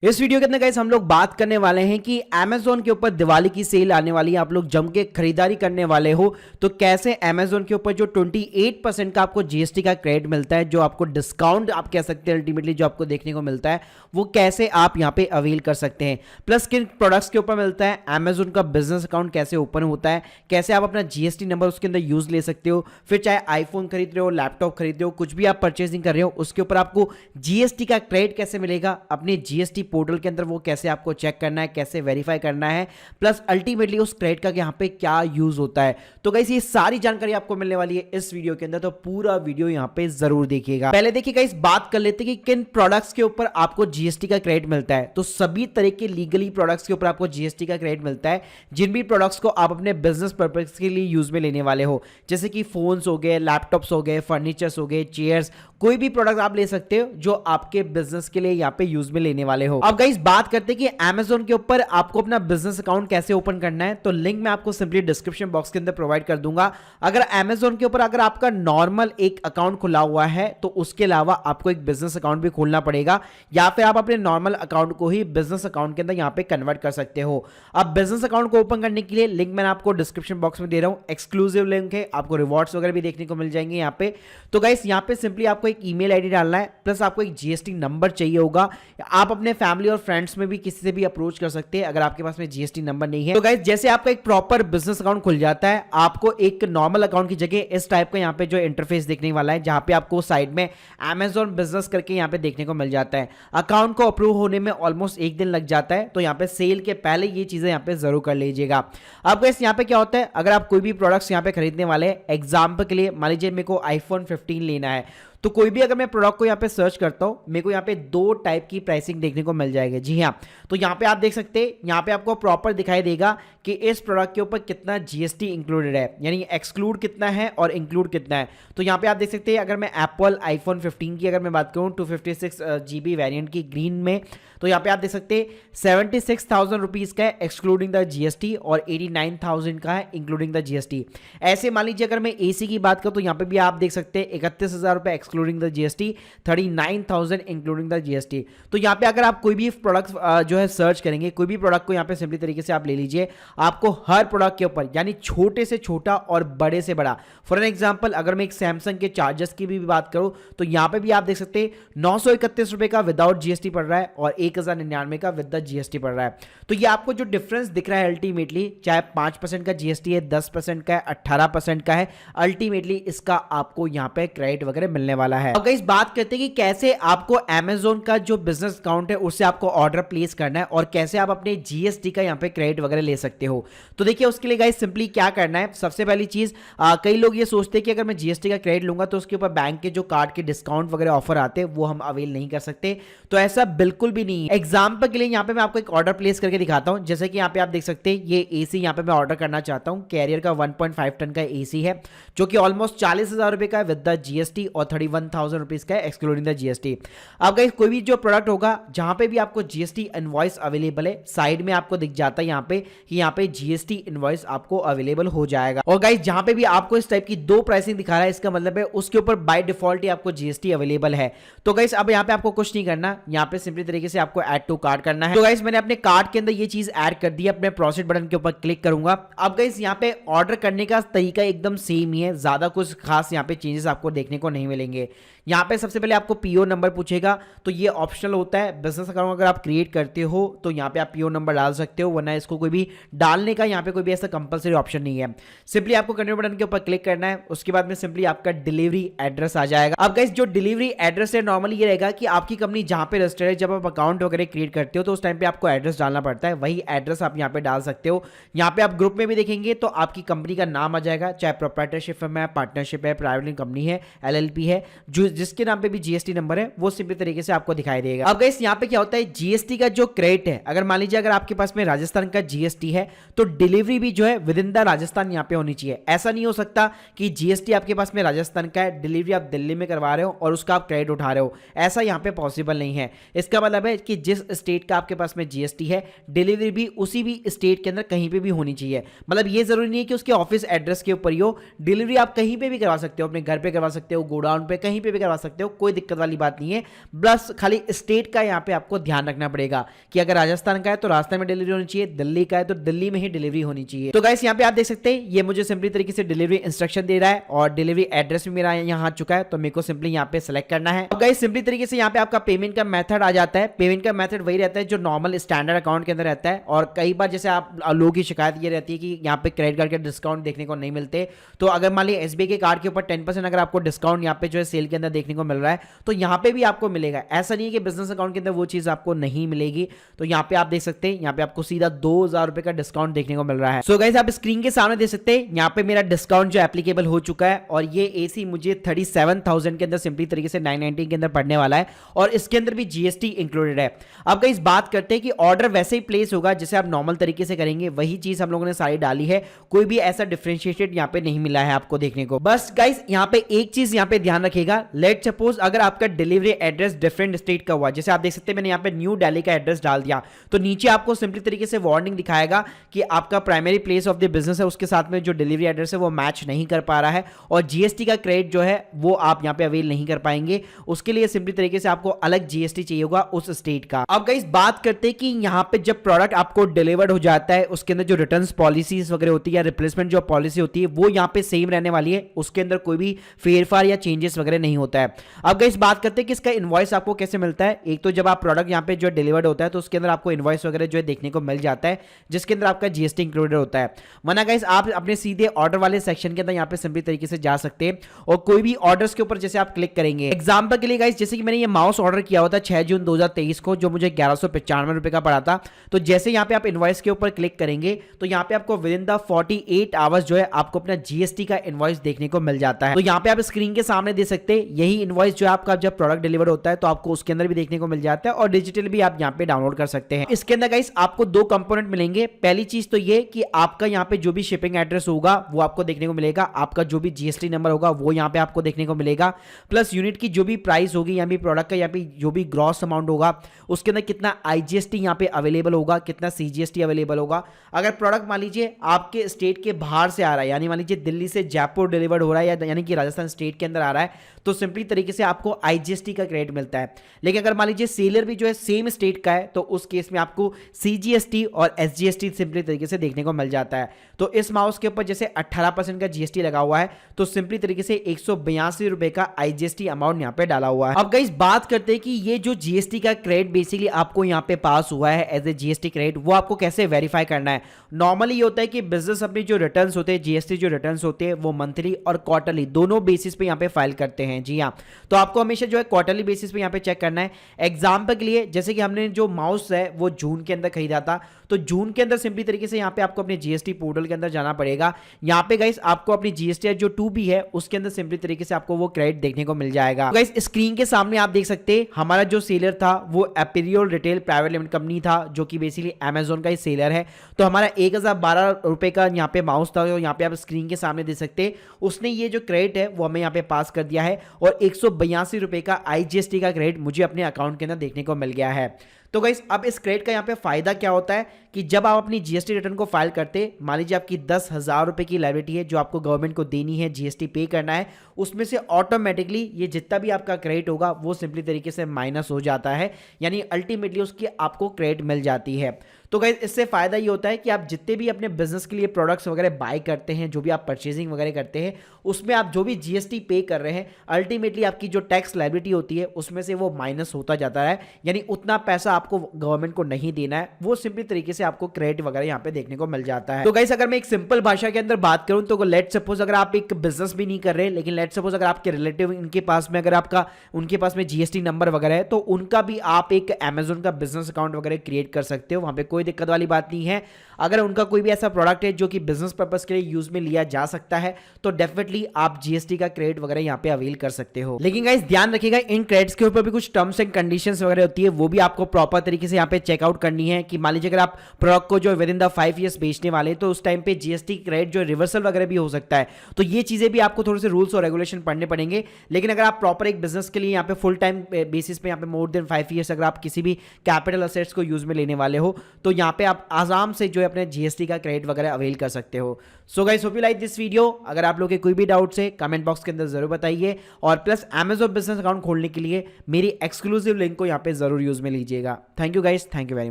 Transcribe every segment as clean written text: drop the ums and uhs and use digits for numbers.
इस वीडियो के अंदर गाइस हम लोग बात करने वाले हैं कि Amazon के ऊपर दिवाली की सेल आने वाली है। आप लोग जम के खरीदारी करने वाले हो तो कैसे Amazon के ऊपर जो 28% का आपको जीएसटी का क्रेडिट मिलता है, जो आपको डिस्काउंट आप कह सकते हैं अल्टीमेटली जो आपको देखने को मिलता है, वो कैसे आप यहां पे अवेल कर सकते हैं। प्लस किन प्रोडक्ट्स के ऊपर मिलता है, Amazon का बिजनेस अकाउंट कैसे ओपन होता है, कैसे आप अपना जीएसटी नंबर उसके अंदर यूज ले सकते हो। फिर चाहे आईफोन खरीद रहे हो, लैपटॉप खरीद रहे हो, कुछ भी आप परचेसिंग कर रहे हो, उसके ऊपर आपको जीएसटी का क्रेडिट कैसे मिलेगा, अपने जीएसटी पोर्टल के अंदर वो कैसे आपको चेक करना है, कैसे वेरीफाई करना है, प्लस अल्टीमेटली उस क्रेडिट का यहाँ पे क्या यूज होता है। तो गाइस ये सारी जानकारी आपको मिलने वाली है इस वीडियो के अंदर, तो पूरा वीडियो यहाँ पे जरूर देखिएगा। पहले देखिए गाइस बात कर लेते हैं कि किन प्रोडक्ट्स के ऊपर आपको जीएसटी का क्रेडिट मिलता है। तो सभी तरह के लीगली प्रोडक्ट्स के ऊपर आपको जीएसटी का क्रेडिट मिलता है, जिन भी प्रोडक्ट्स को आप अपने बिजनेस पर्पज के लिए यूज में लेने वाले हो, जैसे कि फोन्स हो गए, लैपटॉप्स हो गए, फर्नीचर्स हो गए, चेयर्स, कोई भी प्रोडक्ट आप ले सकते हो जो आपके बिजनेस के लिए यहाँ पे यूज में लेने वाले हो। अब गाइस बात करते हैं कि Amazon के ऊपर आपको अपना बिजनेस अकाउंट कैसे ओपन करना है। तो लिंक मैं आपको सिंपली डिस्क्रिप्शन बॉक्स के अंदर प्रोवाइड कर दूंगा। अगर Amazon के ऊपर अगर आपका नॉर्मल एक अकाउंट खुला हुआ है तो उसके अलावा आपको एक बिजनेस अकाउंट भी खोलना पड़ेगा, या फिर आप अपने नॉर्मल अकाउंट को ही बिजनेस अकाउंट के अंदर यहाँ पे कन्वर्ट कर सकते हो। अब बिजनेस अकाउंट को ओपन करने के लिए लिंक मैंने आपको डिस्क्रिप्शन बॉक्स में दे रहा हूँ, एक्सक्लूसिव लिंक है, आपको रिवॉर्ड्स वगैरह भी देखने को मिल जाएंगे यहाँ पे। तो गाइस यहाँ पे सिंपली आपको एक ईमेल आईडी डालना है, प्लस आपको एक जीएसटी नंबर चाहिए होगा। आप अपने फैमिली और फ्रेंड्स में भी किसी से भी अप्रोच कर सकते हैं अगर आपके पास में जीएसटी नंबर नहीं है। तो गाइस जैसे आपका एक प्रॉपर बिजनेस अकाउंट खुल जाता है, आपको एक नॉर्मल अकाउंट की जगह इस टाइप का यहाँ पे जो इंटरफेस देखने वाला है, जहां पे आपको साइड में Amazon बिजनेस करके यहाँ पे देखने को मिल जाता है। अकाउंट को अप्रूव होने में ऑलमोस्ट एक दिन लग जाता है, तो यहाँ पे सेल के पहले ये चीजें यहाँ पे जरूर कर लीजिएगा। अब गाइस यहाँ पे क्या होता है, अगर आप कोई भी प्रोडक्ट्स यहाँ पे खरीदने वाले हैं, एग्जाम्पल के लिए मान लीजिए मेरे को आईफोन 15 लेना है, तो कोई भी अगर मैं प्रोडक्ट को यहाँ पे सर्च करता हूँ, मेरे को यहाँ पे दो टाइप की प्राइसिंग देखने को मिल जाएगी। जी हाँ, तो यहाँ पे आप देख सकते हैं, यहाँ पे आपको प्रॉपर दिखाई देगा कि इस प्रोडक्ट के ऊपर कितना जीएसटी इंक्लूडेड है, यानी एक्सक्लूड कितना है और इंक्लूड कितना है। तो यहाँ पे आप देख सकते हैं, अगर मैं एप्पल आईफोन 15 की अगर मैं बात करूँ 256 GB वेरिएंट की ग्रीन में, तो यहाँ पे आप देख सकते हैं 76,000 रुपीज़ का है एक्सक्लूडिंग द जीएसटी और 89,000 का है इंक्लूडिंग द जीएसटी। ऐसे मान लीजिए अगर मैं एसी की बात करूँ तो यहाँ पे भी आप देख सकते हैं 31,000 रुपये excluding the GST, 39,000 including the GST. तो यहाँ पे अगर आप कोई भी प्रोडक्ट जो है सर्च करेंगे, कोई भी प्रोडक्ट को यहाँ पे सिंपली तरीके से आप ले लीजिए, आपको हर प्रोडक्ट के ऊपर यानी छोटे से छोटा और बड़े से बड़ा, फॉर एन एग्जाम्पल अगर मैं एक सैमसंग के चार्जर्स की भी बात करूँ तो यहाँ पे भी आप देख सकते हैं 931 रुपये का विदाउट जीएसटी पड़ रहा है और 1,099 का विद द जीएसटी पड़ रहा है। तो ये आपको जो डिफरेंस दिख रहा है अल्टीमेटली, चाहे 5% का जीएसटी है, 10% का है, 18% का है, अल्टीमेटली इसका आपको यहाँ पे क्रेडिट वगैरह मिलने वाला है। अब गाइस बात करते हैं कि कैसे आपको Amazon का जो बिजनेस अकाउंट है उससे आपको ऑर्डर प्लेस करना है और कैसे आप अपने जीएसटी का यहाँ पे क्रेडिट वगैरह ले सकते हो। तो देखिए उसके लिए गाइस सिंपली क्या करना है, सबसे पहली चीज, कई लोग ये सोचते हैं कि अगर मैं जीएसटी का क्रेडिट लूंगा तो उसके ऊपर बैंक के जो कार्ड के डिस्काउंट वगैरह ऑफर आते हैं वो हम अवेल नहीं कर सकते। तो ऐसा बिल्कुल भी नहीं है। एग्जाम्पल के लिए यहाँ पे मैं आपको एक ऑर्डर प्लेस करके दिखाता हूँ। जैसे कि यहाँ पे आप देख सकते हैं, ये एसी यहाँ पे मैं ऑर्डर करना चाहता हूँ, कैरियर का 1.5 टन का एसी है, जो कि ऑलमोस्ट 40,000 रुपए का है विद द जीएसटी और 31,000 रुपीज का है एक्सक्लूडिंग द जीएसटी। अब गाइस कोई भी जो प्रोडक्ट होगा जहां पे भी आपको जीएसटी इनवॉइस अवेलेबल है, साइड में आपको दिख जाता है यहाँ पे कि यहाँ पे जीएसटी इनवॉइस आपको अवेलेबल हो जाएगा। और गाइस जहां पे भी आपको इस टाइप की दो प्राइसिंग दिखा रहा है, इसका मतलब है उसके ऊपर बाय डिफॉल्ट ही आपको जीएसटी अवेलेबल है। तो गाइस अब यहाँ पे आपको कुछ नहीं करना, यहाँ पे सिंपली तरीके से आपको ऐड टू कार्ट करना है। तो गाइस मैंने अपने कार्ट के अंदर ये चीज ऐड कर दी, अपने प्रोसीड बटन के ऊपर क्लिक करूंगा। अब गाइस यहाँ पे ऑर्डर करने का तरीका एकदम सेम ही है, ज्यादा कुछ खास यहाँ पे चेंजेस आपको देखने को नहीं मिलेंगे। यहाँ पे सबसे पहले आपको पीओ नंबर पूछेगा, तो ये ऑप्शनल होता है। बिजनेस अकाउंट अगर आप क्रिएट करते हो तो यहाँ पे आप पीओ नंबर डाल सकते हो, वरना इसको कोई भी डालने का यहाँ पे कोई भी ऐसा कंपलसरी ऑप्शन नहीं है। सिंपली आपको कंटिन्यू बटन के ऊपर क्लिक करना है, उसके बाद में सिंपली आपका डिलीवरी एड्रेस आ जाएगा। अब गाइस जो डिलीवरी एड्रेस है नॉर्मली ये रहेगा कि आपकी कंपनी जहां पे रजिस्टर्ड है, जब आप अकाउंट वगैरह क्रिएट करते हो तो उस टाइम पे आपको एड्रेस डालना पड़ता है, वही एड्रेस आप यहाँ पे डाल सकते हो। यहाँ पे आप ग्रुप में भी देखेंगे तो आपकी कंपनी का नाम आ जाएगा, चाहे प्रोप्राइटरशिप है, पार्टनरशिप है, प्राइवेट कंपनी है, एलएलपी है, जो जिसके नाम पे भी जीएसटी नंबर है वो सिंपल तरीके से आपको दिखाई देगा। अब गाइस यहाँ पे क्या होता है, जीएसटी का जो क्रेडिट है, अगर मान लीजिए अगर आपके पास में राजस्थान का जीएसटी है तो डिलीवरी भी जो है विद इन द राजस्थान यहाँ पे होनी चाहिए। ऐसा नहीं हो सकता कि जीएसटी आपके पास में राजस्थान का है, डिलीवरी आप दिल्ली में करवा रहे हो और उसका आप क्रेडिट उठा रहे हो, ऐसा यहाँ पे पॉसिबल नहीं है। इसका मतलब है कि जिस स्टेट का आपके पास में जीएसटी है, डिलीवरी भी उसी भी स्टेट के अंदर कहीं पे भी होनी चाहिए। मतलब ये जरूरी नहीं है कि उसके ऑफिस एड्रेस के ऊपर ही हो, डिलीवरी आप कहीं पे भी करवा सकते हो, अपने घर पे करवा सकते हो, गोडाउन पे, कहीं पे भी करवा सकते हो, कोई दिक्कत वाली बात नहीं है। बस खाली स्टेट का यहाँ पे आपको ध्यान रखना पड़ेगा कि अगर राजस्थान का है तो राजस्थान में डिलीवरी होनी चाहिए, दिल्ली का है तो दिल्ली में ही डिलीवरी होनी चाहिए। तो गाइस यहाँ पे आप देख सकते हैं ये मुझे सिंपली तरीके से डिलीवरी इंस्ट्रक्शन दे रहा है और डिलीवरी एड्रेस भी मेरा यहाँ आ चुका है, तो मेरे को सिंपली यहाँ पे सेलेक्ट करना है। गाइस सिंपली तरीके से यहाँ पे आपका पेमेंट का मेथड आ जाता है। पेमेंट का मेथड वही रहता है जो नॉर्मल स्टैंडर्ड अकाउंट के अंदर रहता है, और कई बार जैसे आप लोगों की शिकायत ये रहती है कि यहाँ पे क्रेडिट कार्ड के डिस्काउंट देखने को नहीं मिलते, तो अगर मान लीजिए एसबीआई के कार्ड के ऊपर 10% अगर आपको डिस्काउंट यहाँ पे जो है सेल के अंदर देखने को मिल रहा है तो यहाँ पे भी आपको मिलेगा। ऐसा नहीं है कि बिजनेस अकाउंट के अंदर वो चीज आपको नहीं मिलेगी। तो यहाँ पे आप देख सकते हैं यहाँ पे आपको सीधा 2000 रुपए का डिस्काउंट देखने को मिल रहा है। सो गाइस आप स्क्रीन के सामने देख सकते हैं यहाँ पे मेरा डिस्काउंट जो एप्लीकेबल हो चुका है, और ये एसी मुझे 37,000 के अंदर सिंपली तरीके से 990 के अंदर पड़ने वाला है, और इसके अंदर भी जीएसटी इंक्लूडेड है। अब गाइस बात करते हैं कि ऑर्डर वैसे ही प्लेस होगा जैसे आप नॉर्मल तरीके से करेंगे, वही चीज हम लोगों ने सारी डाली है, कोई भी ऐसा डिफरेंशिएटेड यहाँ पे नहीं मिला है आपको देखने को। बस गाइस यहाँ पे एक चीज यहाँ पे ध्यान रखिएगा, लेट सपोज अगर आपका डिलीवरी एड्रेस डिफरेंट स्टेट का हुआ, जैसे आप देख सकते हैं मैंने यहाँ पे न्यू दिल्ली का एड्रेस डाल दिया, तो नीचे आपको सिंपली तरीके से वार्निंग दिखाएगा कि आपका primary place of the business है उसके साथ में जो डिलीवरी एड्रेस है वो मैच नहीं कर पा रहा है, और जीएसटी का क्रेडिट जो है वो आप यहाँ पे अवेल नहीं कर पाएंगे। उसके लिए सिंपली तरीके से आपको अलग जीएसटी चाहिए होगा उस स्टेट का। अब गाइस बात करते हैं कि यहाँ पे जब प्रोडक्ट आपको डिलीवर्ड हो जाता है उसके अंदर जो रिटर्न पॉलिसीज वगैरह होती है या रिप्लेसमेंट जो पॉलिसी होती है वो यहाँ पे सेम रहने वाली है, उसके अंदर कोई भी फेरफार या चेंजेस वगैरह नहीं होता है। अब गाइस बात करते हैं कि इसका इनवॉइस आपको कैसे मिलता है। एक तो जब आप प्रोडक्ट यहाँ पे जो डिलीवर्ड होता है तो उसके अंदर आपको इनवॉइस वगैरह जो है देखने को मिल जाता है जिसके अंदर आपका जीएसटी इंक्लूडेड होता है। वरना गाइस आप अपने सीधे ऑर्डर वाले सेक्शन के अंदर यहाँ पे सिंपली तरीके से जा सकते हैं और कोई भी ऑर्डर्स के ऊपर जैसे आप क्लिक करेंगे, एग्जांपल के लिए गाइस जैसे कि मैंने ये माउस ऑर्डर किया हुआ था 6 जून 2023 को जो मुझे 1195 रुपए का पड़ा था, तो जैसे यहाँ पे आप इनवॉइस के ऊपर क्लिक करेंगे तो यहाँ पे आपको विद इन द 48 आवर्स जो है आपको अपना जीएसटी का इनवॉइस देखने को मिल जाता है। तो यहाँ पे आप स्क्रीन के सामने देख सकते हैं यही इनवॉइस जो है आपका जब प्रोडक्ट डिलीवर होता है तो आपको उसके अंदर भी देखने को मिल जाता है, और डिजिटल भी आप यहाँ पे डाउनलोड कर सकते हैं। इसके अंदर गाइस आपको दो कंपोनेंट मिलेंगे। पहली चीज तो ये कि आपका यहाँ पे जो भी शिपिंग एड्रेस होगा वो आपको देखने को मिलेगा, आपका जो भी जीएसटी नंबर होगा वो यहाँ पे आपको देखने को मिलेगा, प्लस यूनिट की जो भी प्राइस होगी यहाँ भी प्रोडक्ट का यहाँ पे जो भी ग्रॉस अमाउंट होगा उसके अंदर कितना आईजीएसटी यहाँ पे अवेलेबल होगा, कितना सीजीएसटी अवेलेबल होगा। अगर प्रोडक्ट मान लीजिए आपके स्टेट के बाहर से आ रहा है, यानी मान लीजिए दिल्ली से जयपुर डिलीवर्ड हो रहा है या यानी कि राजस्थान स्टेट के अंदर आ रहा है, तो सिंपली तरीके से आपको आईजीएसटी का क्रेडिट मिलता है। लेकिन अगर मान लीजिए सेलर भी जो है सेम स्टेट का है तो उस केस में आपको सीजीएसटी और एसजीएसटी सिंपली तरीके से देखने को मिल जाता है। तो इस माउस के ऊपर जैसे 18% का जीएसटी लगा हुआ है तो सिंपली तरीके से 182 रुपए का आईजीएसटी अमाउंट यहाँ पे डाला हुआ है। अब गाइस बात करते हैं कि ये जो जीएसटी का क्रेडिट बेसिकली आपको यहाँ पे पास हुआ है एज ए जीएसटी क्रेडिट, वो आपको कैसे वेरीफाई करना है। नॉर्मली ये होता है कि बिजनेस अपनी जो रिटर्न्स होते हैं जीएसटी जो रिटर्न्स होते हैं वो मंथली और क्वार्टरली दोनों बेसिस पे यहाँ पे फाइल करते हैं। जी हाँ, तो आपको हमेशा जो है क्वार्टरली बेसिस पे यहाँ पे चेक करना है। एग्जाम्पल के लिए जैसे कि हमने जो माउस है वो जून के अंदर खरीदा था, तो जून के अंदर सिंपली तरीके से यहाँ पे आपको अपने जीएसटी पोर्टल के अंदर जाना पड़ेगा। यहाँ पे गाइस आपको अपनी जीएसटी जो 2B है उसके अंदर सिंपली तरीके से आपको वो क्रेडिट देखने को मिल जाएगा। तो गाइस स्क्रीन के सामने आप देख सकते हैं हमारा जो सेलर था वो एपीरियल रिटेल प्राइवेट लिमिटेड कंपनी था जो कि बेसिकली अमेजोन का ही सेलर है। तो हमारा 1012 रुपए का यहाँ पे माउस था, यहाँ पे आप स्क्रीन के सामने देख सकते हैं उसने ये जो क्रेडिट है वो हमें यहाँ पे पास कर दिया है, और 182 रुपए का आईजीएसटी का क्रेडिट मुझे अपने अकाउंट के अंदर देखने को मिल गया है। तो गाइस अब इस क्रेडिट का यहाँ पे फायदा क्या होता है कि जब आप अपनी जीएसटी रिटर्न को फाइल करते, मान लीजिए आपकी 10,000 रुपए की लायबिलिटी है जो आपको गवर्नमेंट को देनी है, जीएसटी पे करना है, उसमें से ऑटोमेटिकली ये जितना भी आपका क्रेडिट होगा वो सिंपली तरीके से माइनस हो जाता है, यानी अल्टीमेटली उसकी आपको क्रेडिट मिल जाती है। तो गाइस इससे फायदा ये होता है कि आप जितने भी अपने बिजनेस के लिए प्रोडक्ट्स वगैरह बाय करते हैं, जो भी आप परचेजिंग वगैरह करते हैं, उसमें आप जो भी जीएसटी पे कर रहे हैं अल्टीमेटली आपकी जो टैक्स लायबिलिटी होती है उसमें से वो माइनस होता जाता है, यानी उतना पैसा आपको गवर्नमेंट को नहीं देना है, वो सिंपली तरीके से आपको क्रेडिट वगैरह यहाँ पे देखने को मिल जाता है। तो गाइस अगर मैं एक सिंपल भाषा के अंदर बात करूं तो लेट सपोज अगर आप एक बिजनेस भी नहीं कर रहे, लेकिन लेट सपोज अगर आपके रिलेटिव इनके पास में अगर आपका उनके पास में जीएसटी नंबर वगैरह है तो उनका भी आप एक अमेजोन का बिजनेस अकाउंट वगैरह क्रिएट कर सकते हो, वहां पे कोई दिक्कत वाली बात नहीं है। अगर उनका कोई भी ऐसा प्रोडक्ट है जो कि बिजनेस पर्पस के लिए यूज में लिया जा सकता है तो डेफिनेटली आप जीएसटी का क्रेडिट वगैरह यहाँ पे अवेल कर सकते हो। लेकिन गाइस ध्यान रखिएगा इन क्रेडिट्स के ऊपर भी कुछ टर्म्स एंड कंडीशंस वगैरह होती है, वो भी आपको प्रॉपर प्रॉपर तरीके से यहाँ पे चेकआउट करनी है कि मान लीजिए अगर आप प्रोडक्ट को जो विद इन द 5 ईयर्स बेचने वाले तो उस टाइम पे जीएसटी क्रेडिट जो रिवर्सल वगैरह भी हो सकता है। तो ये चीज़ें भी आपको थोड़े से रूल्स और रेगुलेशन पढ़ने पड़ेंगे। लेकिन अगर आप प्रॉपर एक बिजनेस के लिए यहाँ पे फुल टाइम बेसिस पे यहाँ पे मोर देन 5 ईयर्स अगर आप किसी भी कैपिटल असेट्स को यूज में लेने वाले हो तो यहाँ पे आप आराम से जो है अपने जीएसटी का क्रेडिट वगैरह अवेल कर सकते हो। So guys hope you like this video. अगर आप लोग के कोई भी डाउट्स है कमेंट बॉक्स के अंदर जरूर बताइए और प्लस Amazon बिजनेस अकाउंट खोलने के लिए मेरी एक्सक्लूसिव लिंक को यहाँ पे जरूर यूज में लीजिएगा। Thank you guys, thank you very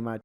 much.